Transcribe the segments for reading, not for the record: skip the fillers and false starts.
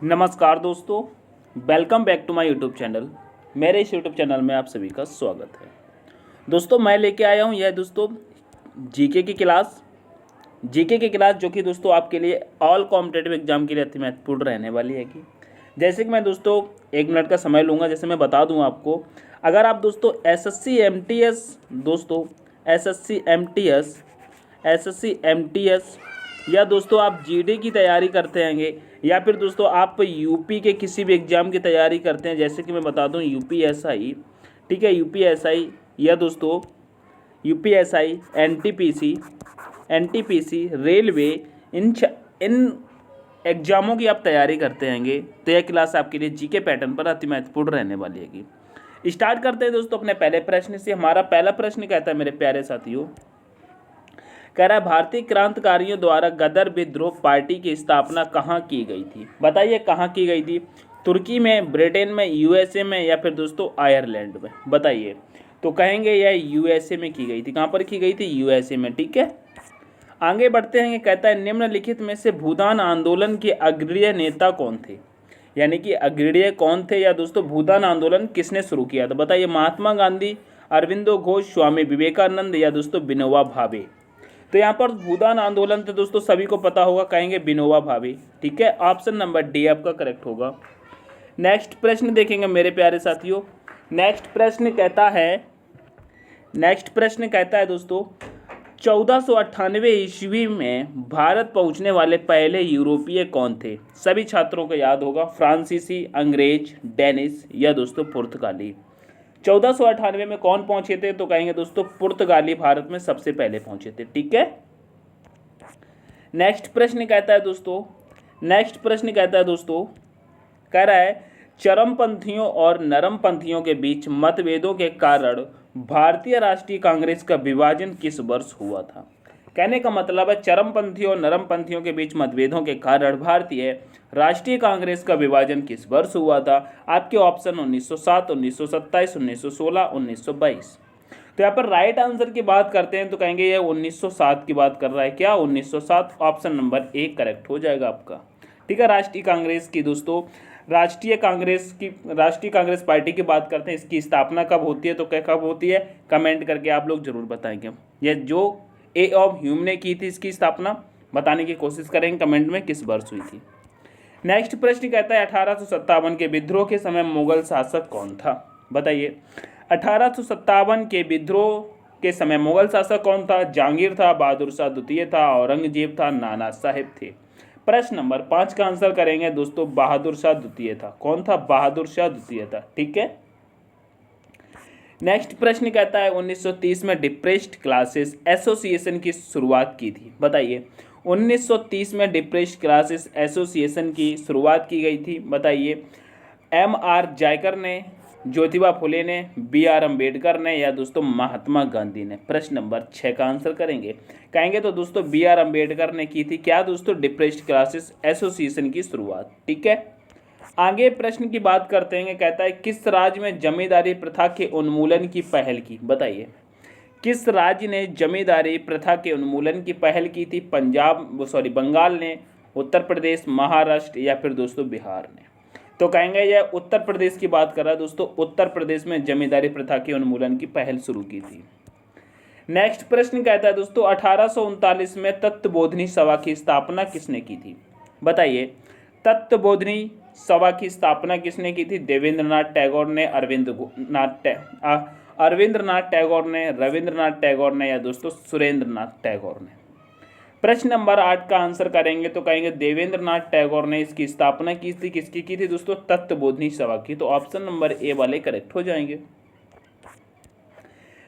नमस्कार दोस्तों, welcome back to my YouTube channel. मेरे इस यूट्यूब चैनल में आप सभी का स्वागत है। दोस्तों मैं लेके आया हूँ यह दोस्तों जीके की क्लास जो कि दोस्तों आपके लिए ऑल कॉम्पिटेटिव एग्जाम के लिए अति महत्वपूर्ण रहने वाली है। कि जैसे कि मैं दोस्तों 1 मिनट का समय लूँगा। जैसे मैं बता दूँ आपको, अगर आप दोस्तों एसएससी एमटीएस या दोस्तों आप जीडी की तैयारी करते हैंगे या फिर दोस्तों आप यूपी के किसी भी एग्ज़ाम की तैयारी करते हैं, जैसे कि मैं बता दूं यूपीएसआई, ठीक है, यूपीएसआई या दोस्तों यूपीएसआई एनटीपीसी रेलवे, इन एग्ज़ामों की आप तैयारी करते हैंगे तो यह क्लास आपके लिए जीके पैटर्न पर अति महत्वपूर्ण रहने वाली है। स्टार्ट करते हैं दोस्तों अपने पहले प्रश्न से। हमारा पहला प्रश्न कहता है मेरे प्यारे साथियों, कह रहा है भारतीय क्रांतिकारियों द्वारा गदर विद्रोह पार्टी की स्थापना कहाँ की गई थी। बताइए कहाँ की गई थी? तुर्की में, ब्रिटेन में, यूएसए में या फिर दोस्तों आयरलैंड में? बताइए। तो कहेंगे यह यूएसए में की गई थी। कहाँ पर की गई थी? यूएसए में। ठीक है, आगे बढ़ते हैं। कहता है निम्नलिखित में से भूदान आंदोलन के अग्रणीय नेता कौन थे? यानी कि अग्रणीय कौन थे या दोस्तों भूदान आंदोलन किसने शुरू किया था? बताइए। महात्मा गांधी, अरविंदो घोष, स्वामी विवेकानंद या दोस्तों विनोबा भावे? तो यहाँ पर भूदान आंदोलन तो दोस्तों सभी को पता होगा, कहेंगे विनोबा भावे। ठीक है, ऑप्शन नंबर डी आपका करेक्ट होगा। नेक्स्ट प्रश्न देखेंगे मेरे प्यारे साथियों। नेक्स्ट प्रश्न कहता है दोस्तों 1498 ईस्वी में भारत पहुंचने वाले पहले यूरोपीय कौन थे? सभी छात्रों को याद होगा, फ्रांसीसी, अंग्रेज, डेनिश या दोस्तों पुर्तगाली। 1498 में कौन पहुंचे थे? तो कहेंगे दोस्तों पुर्तगाली भारत में सबसे पहले पहुंचे थे। ठीक है, नेक्स्ट प्रश्न कहता है दोस्तों कह रहा है चरमपंथियों और नरमपंथियों के बीच मतभेदों के कारण भारतीय राष्ट्रीय कांग्रेस का विभाजन किस वर्ष हुआ था? कहने का मतलब है चरमपंथियों और नरमपंथियों के बीच मतभेदों के कारण भारतीय राष्ट्रीय कांग्रेस का विभाजन किस वर्ष हुआ था? आपके ऑप्शन 1907, 1927, 1916, 1922। तो यहाँ पर राइट आंसर की बात करते हैं तो कहेंगे ये 1907 की बात कर रहा है। क्या? 1907। ऑप्शन नंबर ए करेक्ट हो जाएगा आपका। ठीक है, राष्ट्रीय कांग्रेस पार्टी की बात करते हैं। इसकी स्थापना कब होती है? तो क्या कब होती है? कमेंट करके आप लोग जरूर बताएंगे। ये जो ए ऑफ ह्यूम ने की थी, इसकी स्थापना बताने की कोशिश करेंगे कमेंट में किस वर्ष हुई थी। नेक्स्ट प्रश्न कहता है 1857 के विद्रोह के समय मुगल शासक कौन था? बताइए। 1857 के विद्रोह के समय मुगल शासक कौन था? जहांगीर था, बहादुर शाह द्वितीय था, औरंगजेब था, नाना साहेब थे? प्रश्न नंबर 5 का आंसर करेंगे दोस्तों बहादुर शाह द्वितीय था। कौन था? बहादुर शाह द्वितीय था। ठीक है, नेक्स्ट प्रश्न कहता है 1930 में डिप्रेस्ड क्लासेस एसोसिएशन की शुरुआत की थी। बताइए। 1930 में डिप्रेस्ड क्लासेस एसोसिएशन की शुरुआत की गई थी। बताइए। एम.आर. जायकर ने, ज्योतिबा फुले ने, बी.आर. अम्बेडकर ने या दोस्तों महात्मा गांधी ने? प्रश्न नंबर 6 का आंसर कहेंगे तो दोस्तों बी.आर. अम्बेडकर ने की थी। क्या दोस्तों? डिप्रेस्ड क्लासेस एसोसिएशन की शुरुआत। ठीक है, आगे प्रश्न की बात करते हैं। कहता है किस राज्य में जमींदारी प्रथा के उन्मूलन की पहल की? बताइए। किस राज्य ने जमींदारी प्रथा के उन्मूलन की पहल की थी? बंगाल ने, उत्तर प्रदेश, महाराष्ट्र या फिर दोस्तों बिहार ने? तो कहेंगे यह उत्तर प्रदेश की बात कर रहा है दोस्तों। उत्तर प्रदेश में जमींदारी प्रथा के उन्मूलन की पहल शुरू की थी। नेक्स्ट प्रश्न कहता है दोस्तों 1839 में तत्वबोधिनी सभा की स्थापना किसने की थी? बताइए। तत्वबोधिनी सभा की स्थापना किसने की थी? देवेंद्रनाथ टैगोर ने, अरविंद्रनाथ टैगोर ने, रविंद्रनाथ टैगोर ने या दोस्तों सुरेंद्रनाथ टैगोर ने? प्रश्न नंबर 8 का आंसर करेंगे तो कहेंगे देवेंद्रनाथ टैगोर ने इसकी स्थापना की थी। किसकी की थी दोस्तों? तत्वबोधिनी सभा की। तो ऑप्शन नंबर ए वाले करेक्ट हो जाएंगे।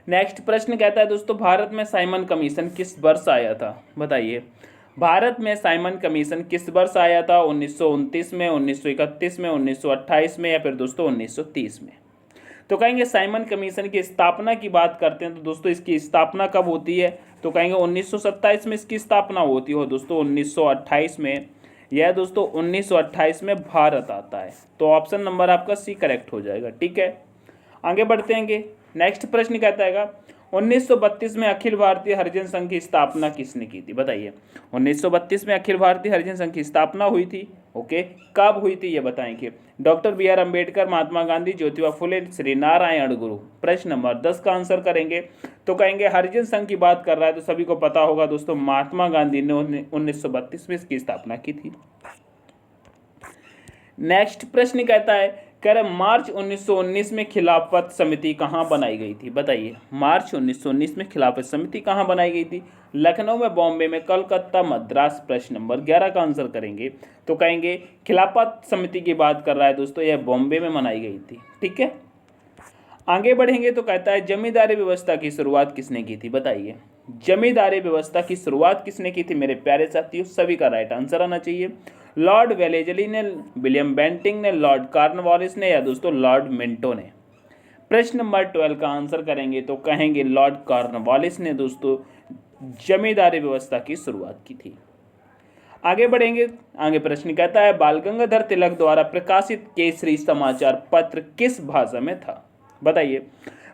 नेक्स्ट प्रश्न कहता है दोस्तों भारत में साइमन कमीशन किस वर्ष आया था? बताइए। भारत में साइमन कमीशन किस वर्ष आया था? 1929 में, 1931 में, 1928 में या फिर दोस्तों 1930 में? तो कहेंगे साइमन कमीशन की स्थापना की बात करते हैं तो दोस्तों इसकी स्थापना कब होती है? तो कहेंगे 1927 में इसकी स्थापना होती है दोस्तों 1928 में। यह दोस्तों 1928 में भारत आता है। तो ऑप्शन नंबर आपका सी करेक्ट हो जाएगा। ठीक है, आगे बढ़ते हैं। नेक्स्ट प्रश्न कहता है 1932 में अखिल भारतीय हरिजन संघ की स्थापना किसने की थी? बताइए। 1932 में अखिल भारतीय हरिजन संघ की स्थापना हुई थी। ओके, कब हुई थी ये बताएंगे। Doctor B are Ambedkar, Mahatma Gandhi, Jyotiba Phule, Shri Narayan गुरु। प्रश्न नंबर 10 का आंसर करेंगे तो कहेंगे हरिजन संघ की बात कर रहा है तो सभी को पता होगा दोस्तों, महात्मा गांधी ने 1932 में इसकी स्थापना की थी। नेक्स्ट प्रश्न कहता है, कह रहे मार्च 1919 में खिलाफत समिति कहाँ बनाई गई थी? बताइए। मार्च 1919 में खिलाफत समिति कहाँ बनाई गई थी? लखनऊ में, बॉम्बे में, कलकत्ता, मद्रास। प्रश्न नंबर 11 का आंसर करेंगे तो कहेंगे खिलाफत समिति की बात कर रहा है दोस्तों, यह बॉम्बे में बनाई गई थी। ठीक है, आगे बढ़ेंगे तो कहता है जमींदारी व्यवस्था की शुरुआत किसने की थी? बताइए। जमींदारी व्यवस्था की शुरुआत किसने की थी मेरे प्यारे साथियों? सभी का राइट आंसर आना चाहिए। लॉर्ड वेलेजली ने, विलियम बेंटिंग ने, लॉर्ड कॉर्नवालिस ने या दोस्तों लॉर्ड मिंटो ने। प्रश्न नंबर 12 का आंसर करेंगे तो कहेंगे लॉर्ड कॉर्नवालिस ने दोस्तों जमींदारी व्यवस्था की शुरुआत की थी। आगे बढ़ेंगे, आगे प्रश्न कहता है बाल गंगाधर तिलक द्वारा प्रकाशित केसरी समाचार पत्र किस भाषा में था? बताइए।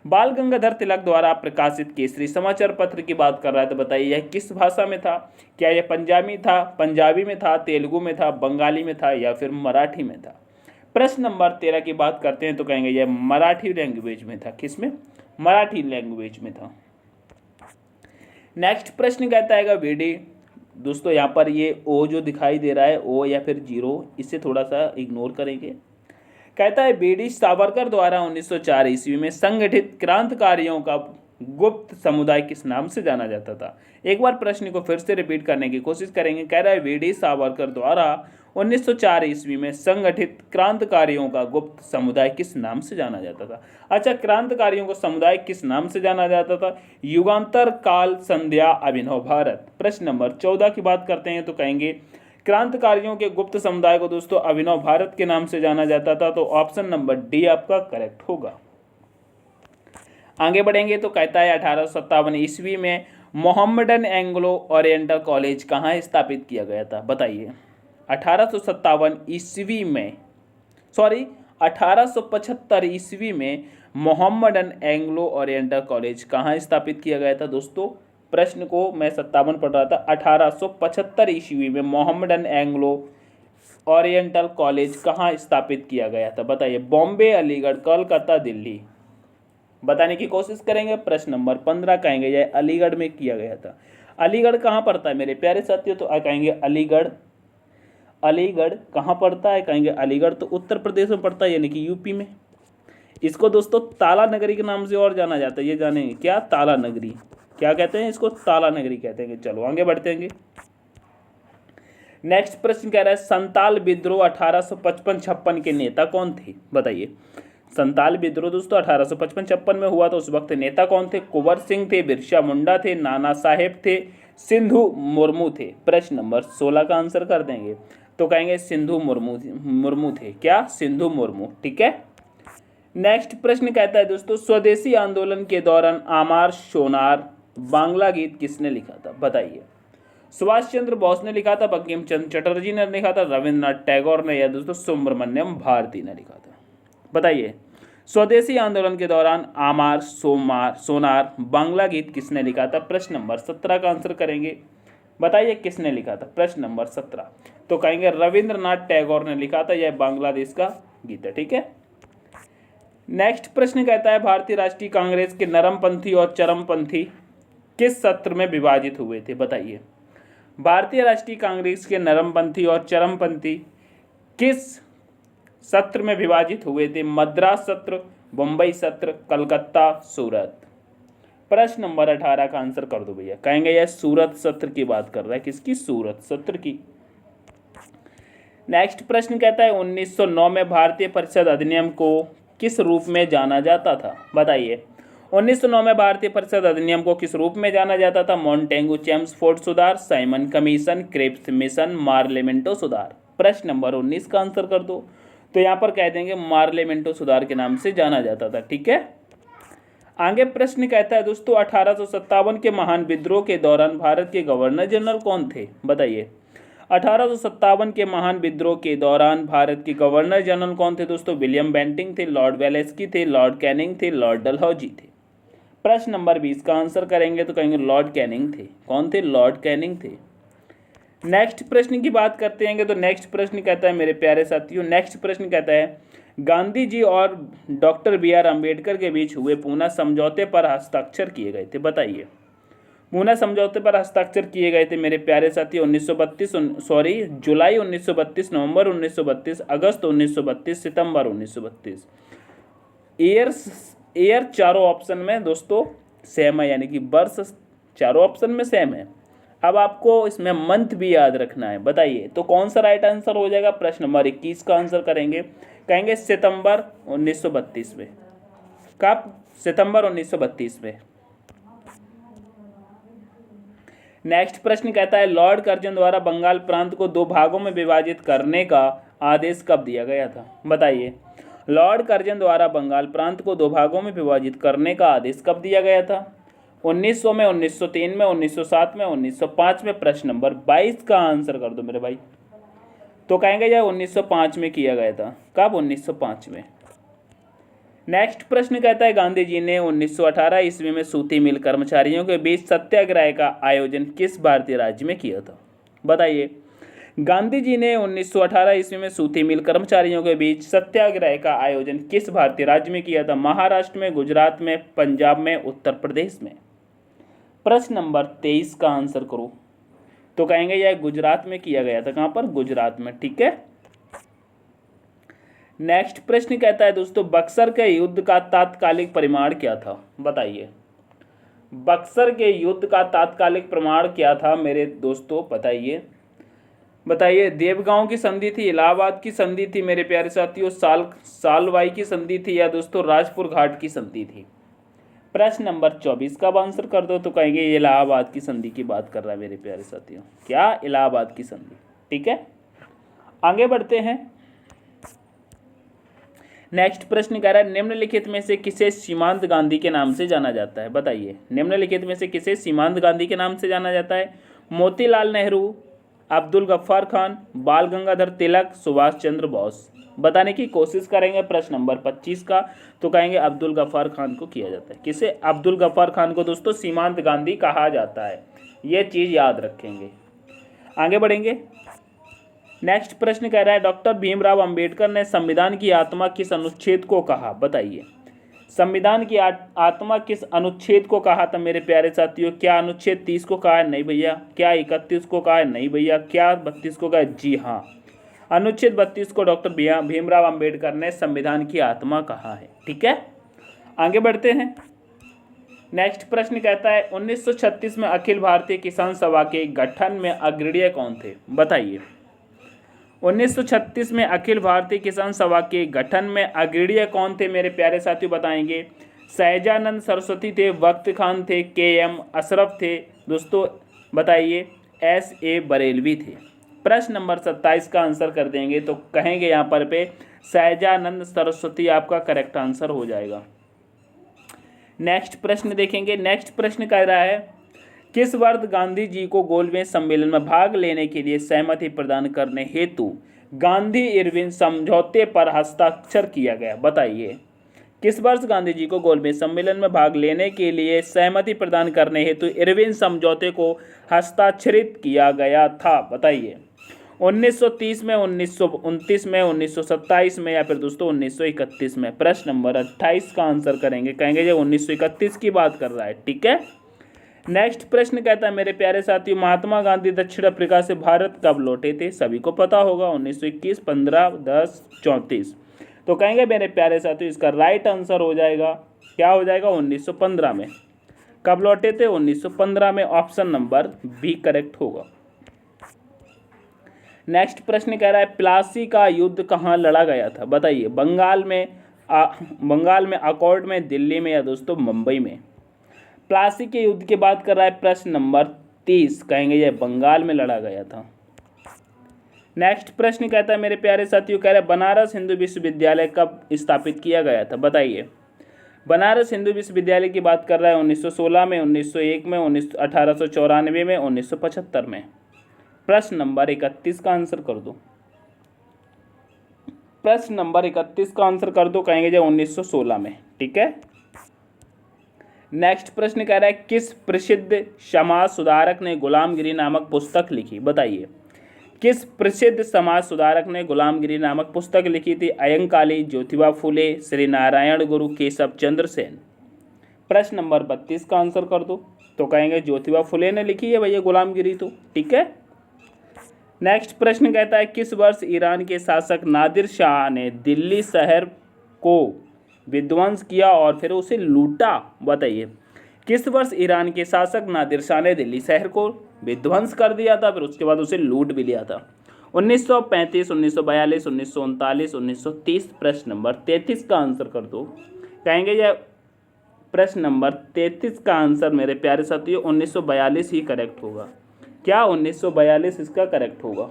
बाल गंगाधर तिलक द्वारा प्रकाशित केसरी समाचार पत्र की बात कर रहा है तो बताइए यह किस भाषा में था? क्या यह पंजाबी में था, तेलुगु में था, बंगाली में था या फिर मराठी में था? प्रश्न नंबर 13 की बात करते हैं तो कहेंगे यह मराठी लैंग्वेज में था। किसमें? मराठी लैंग्वेज में था। नेक्स्ट प्रश्न कहता है वीडी, दोस्तों यहाँ पर ये ओ जो दिखाई दे रहा है ओ या फिर जीरो, इसे थोड़ा सा इग्नोर करेंगे। कहता है बीडी सावरकर द्वारा 1904 ईस्वी में संगठित क्रांतिकारियों का गुप्त समुदाय किस नाम से जाना जाता था? एक बार प्रश्न को फिर से रिपीट करने की कोशिश करेंगे। कह रहा है बीडी सावरकर द्वारा 1904 ईस्वी में संगठित क्रांतिकारियों का गुप्त समुदाय किस नाम से जाना जाता था? अच्छा, क्रांतिकारियों को समुदाय किस नाम से जाना जाता था? युगांतर, काल, संध्या, अभिनव भारत। प्रश्न नंबर 14 की बात करते हैं तो कहेंगे क्रांतिकारियों के गुप्त समुदाय को दोस्तों अभिनव भारत के नाम से जाना जाता था। तो ऑप्शन नंबर डी आपका करेक्ट होगा। आगे बढ़ेंगे तो कहता है 1857 ईस्वी में मोहम्मडन एंग्लो ओरिएंटल कॉलेज कहाँ स्थापित किया गया था? बताइए। 1857 ईस्वी में, 1875 ईस्वी में मोहम्मडन एंग्लो ओरिएंटल कॉलेज कहाँ स्थापित किया गया था दोस्तों? प्रश्न को मैं 57 पढ़ रहा था। 1875 ईस्वी में मोहम्मडन एंग्लो ओरिएंटल कॉलेज कहाँ स्थापित किया गया था? बताइए। बॉम्बे, अलीगढ़, कोलकाता, दिल्ली। बताने की कोशिश करेंगे। प्रश्न नंबर 15 कहेंगे यह अलीगढ़ में किया गया था। अलीगढ़ कहाँ पड़ता है मेरे प्यारे साथियों? तो कहेंगे अलीगढ़। अलीगढ़ कहाँ पड़ता है? कहेंगे अलीगढ़ तो उत्तर प्रदेश में पड़ता है, यानी कि यूपी में। इसको दोस्तों ताला नगरी के नाम से और जाना जाता है, ये जानेंगे क्या? ताला नगरी। क्या कहते हैं इसको? ताला नगरी कहते हैं। चलो आगे बढ़ते हैं। नेक्स्ट प्रश्न कह रहा है संताल विद्रोह 1855-56 के नेता कौन थे? बताइए। संताल विद्रोह दोस्तों 1855-56 में हुआ तो उस वक्त नेता कौन थे? कुंवर सिंह थे, बिरसा मुंडा थे, नाना साहेब थे, सिंधु मुर्मू थे। प्रश्न नंबर 16 का आंसर कर देंगे तो कहेंगे सिंधु मुर्मू थे। क्या? सिंधु मुर्मू। ठीक है। नेक्स्ट प्रश्न कहता है दोस्तों स्वदेशी आंदोलन के दौरान आमार सोनार बांग्ला गीत किसने लिखा था? बताइए। सुभाष चंद्र बोस ने लिखा था, बंकिम चंद्र चटर्जी ने लिखा था, रविंद्रनाथ टैगोर ने या दोस्तों सुब्रमण्यम भारती ने लिखा था? बताइए। स्वदेशी आंदोलन के दौरान आमार सोनार बांग्ला गीत किसने लिखा था? प्रश्न नंबर 17 का आंसर करेंगे। बताइए किसने लिखा था? प्रश्न नंबर 17 तो कहेंगे रविंद्रनाथ टैगोर ने लिखा था। यह बांग्लादेश का गीत है। ठीक है। नेक्स्ट प्रश्न कहता है भारतीय राष्ट्रीय कांग्रेस के नरमपंथी और चरमपंथी किस सत्र में विभाजित हुए थे? बताइए। भारतीय राष्ट्रीय कांग्रेस के नरमपंथी और चरमपंथी किस सत्र में विभाजित हुए थे? मद्रास सत्र, मुंबई सत्र, कलकत्ता, सूरत। प्रश्न नंबर 18 का आंसर कर दो भैया। कहेंगे यह सूरत सत्र की बात कर रहा है। किसकी? सूरत सत्र की। नेक्स्ट प्रश्न कहता है 1909 में भारतीय परिषद अधिनियम को किस रूप में जाना जाता था? बताइए। 1909 में भारतीय परिषद अधिनियम को किस रूप में जाना जाता था? मॉन्टेगू चेम्सफोर्ड सुधार, साइमन कमीशन, क्रेप्स मिशन, मार्लेमेंटो सुधार। प्रश्न नंबर 19 का आंसर कर दो तो यहाँ पर कह देंगे मार्लेमेंटो सुधार के नाम से जाना जाता था। ठीक है। आगे प्रश्न कहता है दोस्तों 1857 के महान विद्रोह के दौरान भारत के गवर्नर जनरल कौन थे? बताइए। 1857 के महान विद्रोह के दौरान भारत के गवर्नर जनरल कौन थे दोस्तों? विलियम बेंटिंग थे, लॉर्ड वेलेस्की थे, लॉर्ड कैनिंग थे, लॉर्ड डलहौजी थे। प्रश्न नंबर 20 का आंसर करेंगे तो कहेंगे लॉर्ड कैनिंग थे। कौन थे? लॉर्ड कैनिंग थे। नेक्स्ट प्रश्न की बात करते हैं तो नेक्स्ट प्रश्न कहता है मेरे प्यारे साथियों, नेक्स्ट प्रश्न कहता है गांधी जी और डॉक्टर बी आर अम्बेडकर के बीच हुए पूना समझौते पर हस्ताक्षर किए गए थे। बताइए, पूना समझौते पर हस्ताक्षर किए गए थे मेरे प्यारे साथियों 1932 जुलाई 1932, नवंबर 1932, अगस्त 1932, सितंबर 1932। ईयर चारों ऑप्शन में दोस्तों सेम है, यानी कि वर्ष चारों ऑप्शन में सेम है। अब आपको इसमें मंथ भी याद रखना है। बताइए तो कौन सा राइट आंसर हो जाएगा? प्रश्न नंबर 21 का आंसर करेंगे, कहेंगे सितंबर 1932 में। कब? सितंबर 1932 में। नेक्स्ट प्रश्न कहता है लॉर्ड कर्जन द्वारा बंगाल प्रांत को 2 भागों में विभाजित करने का आदेश कब दिया गया था? बताइए, लॉर्ड कर्जन द्वारा बंगाल प्रांत को 2 भागों में विभाजित करने का आदेश कब दिया गया था? 1900 में, 1903 में, 1907 में, 1905 में। प्रश्न नंबर 22 का आंसर कर दो मेरे भाई। तो कहेंगे यह 1905 में किया गया था। कब? 1905 में। नेक्स्ट प्रश्न कहता है गांधी जी ने 1918 ईस्वी में सूती मिल कर्मचारियों के बीच सत्याग्रह का आयोजन किस भारतीय राज्य में किया था? बताइए, गांधी जी ने 1918 ईस्वी में सूती मिल कर्मचारियों के बीच सत्याग्रह का आयोजन किस भारतीय राज्य में किया था? महाराष्ट्र में, गुजरात में, पंजाब में, उत्तर प्रदेश में। प्रश्न नंबर 23 का आंसर करो तो कहेंगे यह गुजरात में किया गया था। कहां पर? गुजरात में। ठीक है। नेक्स्ट प्रश्न कहता है दोस्तों बक्सर के युद्ध का तात्कालिक परिमाण क्या था? बताइए, बक्सर के युद्ध का तात्कालिक परिमाण क्या था मेरे दोस्तों? बताइए बताइए। देवगांव की संधि थी, इलाहाबाद की संधि थी मेरे प्यारे साथियों, सालवाई की संधि थी, या दोस्तों राजपुर घाट की संधि थी? प्रश्न नंबर 24 का आंसर कर दो तो कहेंगे ये इलाहाबाद की संधि की बात कर रहा है मेरे प्यारे साथियों। क्या? इलाहाबाद की संधि। ठीक है, आगे बढ़ते हैं। नेक्स्ट प्रश्न कह रहा है निम्नलिखित में से किसे सीमांत गांधी के नाम से जाना जाता है? बताइए, निम्नलिखित में से किसे सीमांत गांधी के नाम से जाना जाता है? मोतीलाल नेहरू, अब्दुल गफ्फार खान, बाल गंगाधर तिलक, सुभाष चंद्र बोस। बताने की कोशिश करेंगे। प्रश्न नंबर 25 का तो कहेंगे अब्दुल गफ्फार खान को किया जाता है। किसे? अब्दुल गफ्फार खान को दोस्तों सीमांत गांधी कहा जाता है, ये चीज याद रखेंगे। आगे बढ़ेंगे। नेक्स्ट प्रश्न कह रहा है डॉक्टर भीमराव अंबेडकर ने संविधान की आत्मा किस अनुच्छेद को कहा? बताइए, संविधान की आत्मा किस अनुच्छेद को कहा था मेरे प्यारे साथियों? क्या अनुच्छेद 30 को कहा है? नहीं भैया। क्या 31 को कहा है? नहीं भैया। क्या 32 को कहा है? जी हाँ, अनुच्छेद 32 को डॉक्टर भीमराव अंबेडकर ने संविधान की आत्मा कहा है। ठीक है, आगे बढ़ते हैं। नेक्स्ट प्रश्न कहता है 1936 में अखिल भारतीय किसान सभा के गठन में अग्रणीय कौन थे? बताइए, 1936 में अखिल भारतीय किसान सभा के गठन में अग्रणीय कौन थे मेरे प्यारे साथियों? बताएंगे। सहजानंद सरस्वती थे, वक्त खान थे, के.एम. अशरफ थे, दोस्तों बताइए S.A. बरेलवी थे। प्रश्न नंबर 27 का आंसर कर देंगे तो कहेंगे यहाँ पर पे सहजानंद सरस्वती आपका करेक्ट आंसर हो जाएगा। नेक्स्ट प्रश्न देखेंगे। नेक्स्ट प्रश्न कह रहा है किस वर्ष गांधी जी को गोलमेज सम्मेलन में भाग लेने के लिए सहमति प्रदान करने हेतु गांधी इरविन समझौते पर हस्ताक्षर किया गया? बताइए, किस वर्ष गांधी जी को गोलमेज सम्मेलन में भाग लेने के लिए सहमति प्रदान करने हेतु इरविन समझौते को हस्ताक्षरित किया गया था? बताइए, 1930 में, 1929 में, 1927 में, या फिर दोस्तों 1931 में? प्रश्न नंबर 28 का आंसर करेंगे, कहेंगे ये 1931 की बात कर रहा है। ठीक है। नेक्स्ट प्रश्न कहता है मेरे प्यारे साथियों महात्मा गांधी दक्षिण अफ्रीका से भारत कब लौटे थे? सभी को पता होगा 1921, 15, 10, 34। तो कहेंगे मेरे प्यारे साथियों इसका राइट आंसर हो जाएगा, क्या हो जाएगा? 1915 में। कब लौटे थे? 1915 में। ऑप्शन नंबर बी करेक्ट होगा। नेक्स्ट प्रश्न कह रहा है प्लासी का युद्ध कहाँ लड़ा गया था? बताइए, बंगाल में, अकॉर्ड में, दिल्ली में, या दोस्तों मुंबई में? प्लासी के युद्ध की बात कर रहा है। प्रश्न नंबर 30, कहेंगे यह बंगाल में लड़ा गया था। नेक्स्ट प्रश्न कहता है मेरे प्यारे साथियों, कह रहे बनारस हिंदू विश्वविद्यालय कब स्थापित किया गया था? बताइए, बनारस हिंदू विश्वविद्यालय की बात कर रहा है 1916 में, 1901 में, 1894 में, 1975 में? प्रश्न नंबर 31 का आंसर कर दो। प्रश्न नंबर 31 का आंसर कर दो, कहेंगे जो 1916 में। ठीक है। नेक्स्ट प्रश्न कह रहा है किस प्रसिद्ध समाज सुधारक ने गुलामगिरी नामक पुस्तक लिखी, बताइए। किस प्रसिद्ध समाज सुधारक ने गुलामगिरी नामक पुस्तक लिखी थी? अयंकाली, ज्योतिबा फुले, श्री नारायण गुरु, केशव चंद्र सेन। प्रश्न नंबर 32 का आंसर कर दो। तो कहेंगे ज्योतिबा फुले ने लिखी है भैया गुलामगिरी, तो ठीक है। नेक्स्ट प्रश्न कहता है किस वर्ष ईरान के शासक नादिर शाह ने दिल्ली शहर को विध्वंस किया और फिर उसे लूटा, बताइए। किस वर्ष ईरान के शासक नादिर शाह ने दिल्ली शहर को विध्वंस कर दिया था, फिर उसके बाद उसे लूट भी लिया था? 1935, 1942, 1939, 1930। प्रश्न नंबर 33 का आंसर कर दो। कहेंगे यह प्रश्न नंबर 33 का आंसर मेरे प्यारे साथियों 1942 ही करेक्ट होगा। क्या 1942 इसका करेक्ट होगा?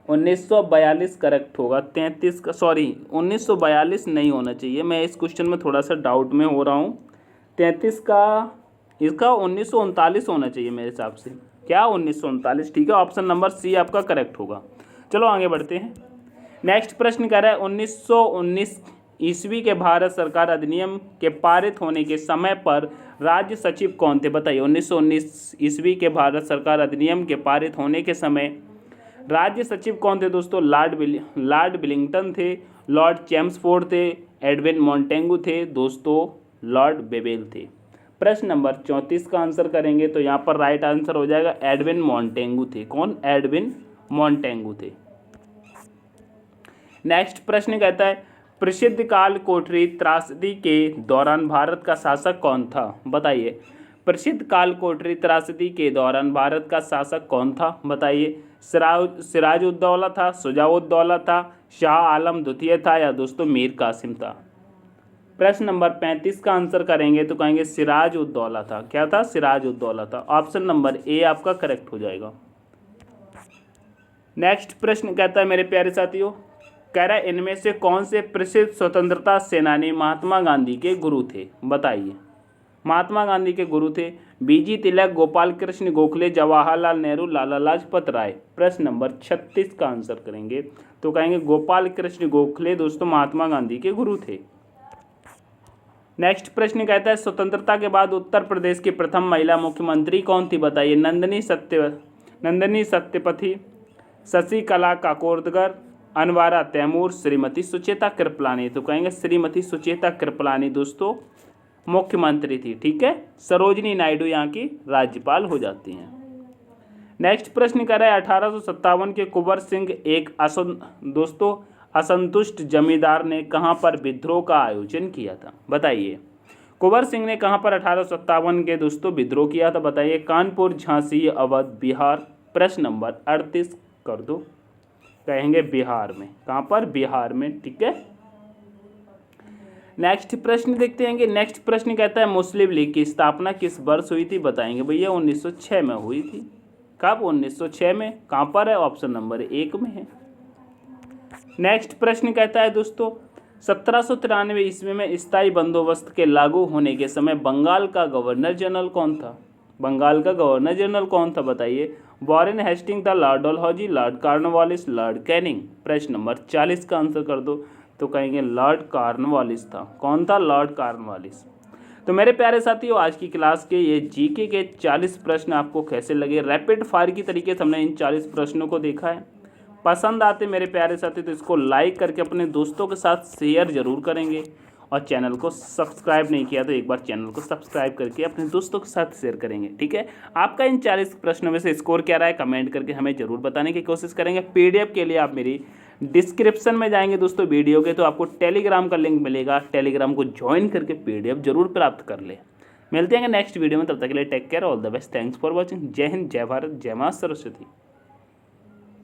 1942 करेक्ट होगा। 33 का, सॉरी 1942 नहीं होना चाहिए, मैं इस क्वेश्चन में थोड़ा सा डाउट में हो रहा हूँ। 33 का, इसका 1939 होना चाहिए मेरे हिसाब से। क्या 1939? ठीक है, ऑप्शन नंबर सी आपका करेक्ट होगा। चलो आगे बढ़ते हैं। नेक्स्ट प्रश्न कह रहा है 1919 ईस्वी के भारत सरकार अधिनियम के पारित होने के समय पर राज्य सचिव कौन थे, बताइए। 1919 ईस्वी के भारत सरकार अधिनियम के पारित होने के समय राज्य सचिव कौन थे दोस्तों? लॉर्ड विलिंगटन थे, लॉर्ड चैम्सफोर्ड थे, एडविन मॉन्टेगू थे, दोस्तों लॉर्ड बेबेल थे। प्रश्न नंबर 34 का आंसर करेंगे तो यहाँ पर राइट आंसर हो जाएगा एडविन मॉन्टेगू थे। कौन? एडविन मॉन्टेगू थे। नेक्स्ट प्रश्न कहता है प्रसिद्ध काल कोठरी त्रासदी के दौरान भारत का शासक कौन था, बताइए। प्रसिद्ध काल कोठरी त्रासदी के दौरान भारत का शासक कौन था, बताइए। सिराजुद्दौला था, शुजाउद्दौला था, शाह आलम द्वितीय था या दोस्तों मीर कासिम था? प्रश्न नंबर 35 का आंसर करेंगे तो कहेंगे सिराजुद्दौला था। क्या था? सिराजुद्दौला था। ऑप्शन नंबर ए आपका करेक्ट हो जाएगा। नेक्स्ट प्रश्न कहता है मेरे प्यारे साथियों, कह रहा है इनमें से कौन से प्रसिद्ध स्वतंत्रता सेनानी महात्मा गांधी के गुरु थे, बताइए। महात्मा गांधी के गुरु थे बीजी तिलक, गोपाल कृष्ण गोखले, जवाहरलाल नेहरू, लाला लाजपत राय। प्रश्न नंबर 36 का आंसर करेंगे तो कहेंगे गोपाल कृष्ण गोखले दोस्तों महात्मा गांधी के गुरु थे। नेक्स्ट प्रश्न कहता है स्वतंत्रता के बाद उत्तर प्रदेश की प्रथम महिला मुख्यमंत्री कौन थी, बताइए। नंदिनी सत्यपथी, शशिकला काकोडकर, अनवारा तैमूर, श्रीमती सुचेता कृपलानी। तो कहेंगे श्रीमती सुचेता कृपलानी दोस्तों मुख्यमंत्री थी, ठीक है। सरोजिनी नायडू यहाँ की राज्यपाल हो जाती हैं। नेक्स्ट प्रश्न कर रहा है 1857 के कुंवर सिंह एक दोस्तों असंतुष्ट जमींदार ने कहाँ पर विद्रोह का आयोजन किया था, बताइए। कुंवर सिंह ने कहाँ पर 1857 के दोस्तों विद्रोह किया था, बताइए। कानपुर, झांसी, अवध, बिहार। प्रश्न नंबर 38 कर दो। कहेंगे बिहार में। कहाँ पर? बिहार में, ठीक है। नेक्स्ट प्रश्न देखते हैं। नेक्स्ट प्रश्न कहता है मुस्लिम लीग की स्थापना किस वर्ष हुई थी, बताएंगे भैया। 1906 में हुई थी। कब? 1906 में। कहाँ पर है? ऑप्शन नंबर 1 में है। नेक्स्ट प्रश्न कहता है दोस्तों 1793 ईस्वी में स्थायी बंदोबस्त के लागू होने के समय बंगाल का गवर्नर जनरल कौन था? बंगाल का गवर्नर जनरल कौन था, बताइए। वॉरेन हेस्टिंग था, Lord Dalhousie, Lord Cornwallis, Lord Canning. प्रश्न नंबर 40 का आंसर कर दो तो कहेंगे लॉर्ड कॉर्नवालिस था। कौन था? Lord Cornwallis. तो मेरे प्यारे साथियों आज की क्लास के ये जीके के 40 प्रश्न आपको कैसे लगे? रैपिड फायर की तरीके से हमने इन 40 प्रश्नों को देखा है। पसंद आते मेरे प्यारे साथी तो इसको लाइक करके अपने दोस्तों के साथ शेयर जरूर करेंगे, और चैनल को सब्सक्राइब नहीं किया तो एक बार चैनल को सब्सक्राइब करके अपने दोस्तों के साथ शेयर करेंगे, ठीक है। आपका इन 40 प्रश्नों में से स्कोर क्या रहा है कमेंट करके हमें जरूर बताने की कोशिश करेंगे। पीडीएफ के लिए आप मेरी डिस्क्रिप्शन में जाएंगे दोस्तों वीडियो के, तो आपको टेलीग्राम का लिंक मिलेगा। टेलीग्राम को ज्वाइन करके पीडीएफ जरूर प्राप्त कर ले। मिलते हैं नेक्स्ट वीडियो में, तब तक के लिए take care, all the best, thanks for watching. जय हिंद, जय भारत, जय मां सरस्वती।